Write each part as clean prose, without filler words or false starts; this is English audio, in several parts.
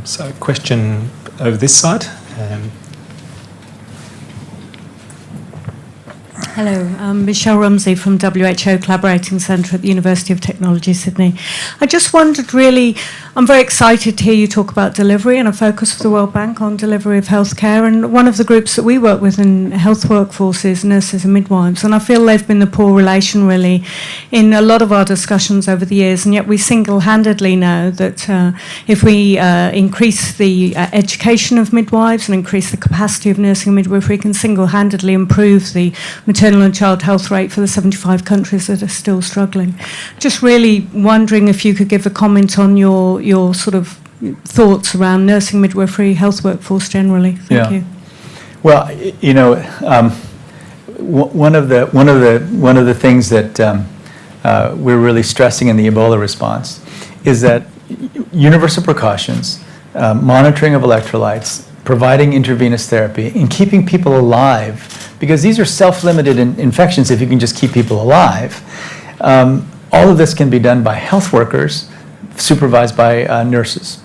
So question over this side. Hello, I'm Michelle Rumsey from WHO Collaborating Centre at the University of Technology, Sydney. I just wondered really, I'm very excited to hear you talk about delivery and a focus of the World Bank on delivery of healthcare. And one of the groups that we work with in health workforce is nurses and midwives. And I feel they've been the poor relation really in a lot of our discussions over the years. And yet we single-handedly know that if we increase the education of midwives and increase the capacity of nursing and midwifery, we can single-handedly improve the maternal and child health rate for the 75 countries that are still struggling. Just really wondering if you could give a comment on your sort of thoughts around nursing, midwifery, health workforce generally. Thank you. Well, you know, one of the things that we're really stressing in the Ebola response is that universal precautions, monitoring of electrolytes, providing intravenous therapy, and keeping people alive, because these are self-limited infections if you can just keep people alive. All of this can be done by health workers, supervised by nurses.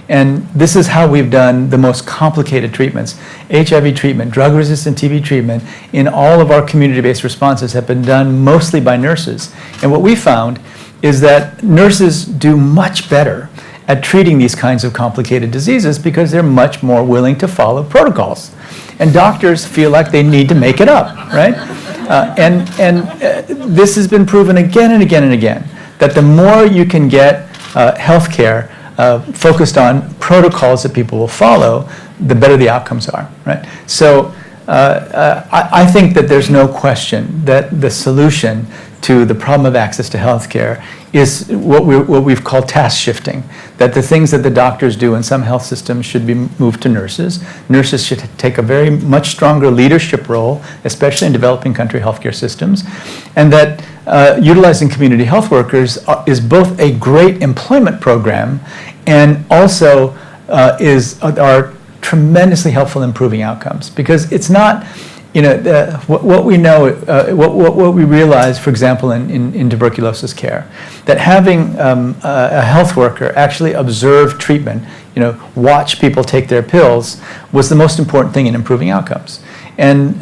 And this is how we've done the most complicated treatments. HIV treatment, drug-resistant TB treatment, in all of our community-based responses have been done mostly by nurses. And what we found is that nurses do much better at treating these kinds of complicated diseases because they're much more willing to follow protocols. And doctors feel like they need to make it up, right? This has been proven again and again and again, that the more you can get healthcare focused on protocols that people will follow, the better the outcomes are, right? So I think that there's no question that the solution to the problem of access to healthcare is what we've called task shifting, that the things that the doctors do in some health systems should be moved to nurses. Nurses should take a very much stronger leadership role, especially in developing country healthcare systems, and that utilizing community health workers is both a great employment program and also are tremendously helpful in improving outcomes, because it's not, you know, what we know, what we realize, for example, in tuberculosis care, that having a health worker actually observe treatment, you know, watch people take their pills, was the most important thing in improving outcomes. And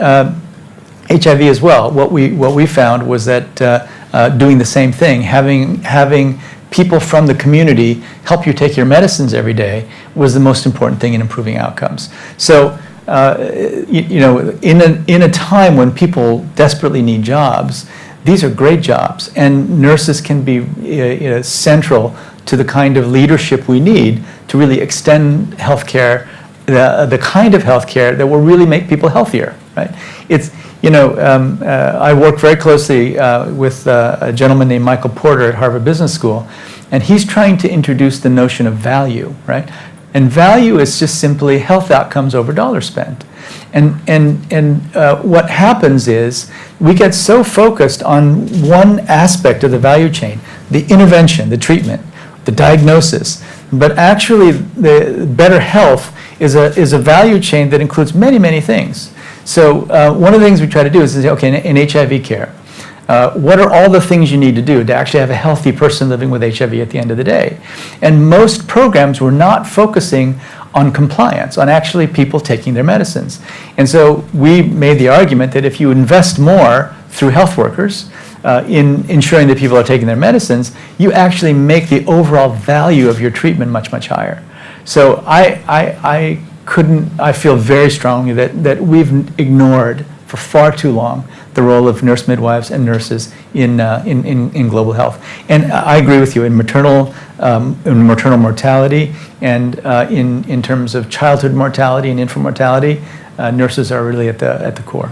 HIV as well, what we found was that doing the same thing, having people from the community help you take your medicines every day, was the most important thing in improving outcomes. So, you know, in a time when people desperately need jobs, these are great jobs, and nurses can be you know, central to the kind of leadership we need to really extend healthcare, the kind of healthcare that will really make people healthier, right? It's, you know, I work very closely with a gentleman named Michael Porter at Harvard Business School, and he's trying to introduce the notion of value, right? And value is just simply health outcomes over dollars spent. And what happens is we get so focused on one aspect of the value chain, the intervention, the treatment, the diagnosis, but actually the better health is a value chain that includes many, many things. So one of the things we try to do is say, okay, in HIV care, what are all the things you need to do to actually have a healthy person living with HIV at the end of the day? And most programs were not focusing on compliance, on actually people taking their medicines. And so we made the argument that if you invest more through health workers in ensuring that people are taking their medicines, you actually make the overall value of your treatment much, much higher. So I feel very strongly that we've ignored for far too long the role of nurse midwives and nurses in global health. And I agree with you, in maternal mortality and in terms of childhood mortality and infant mortality, nurses are really at the core.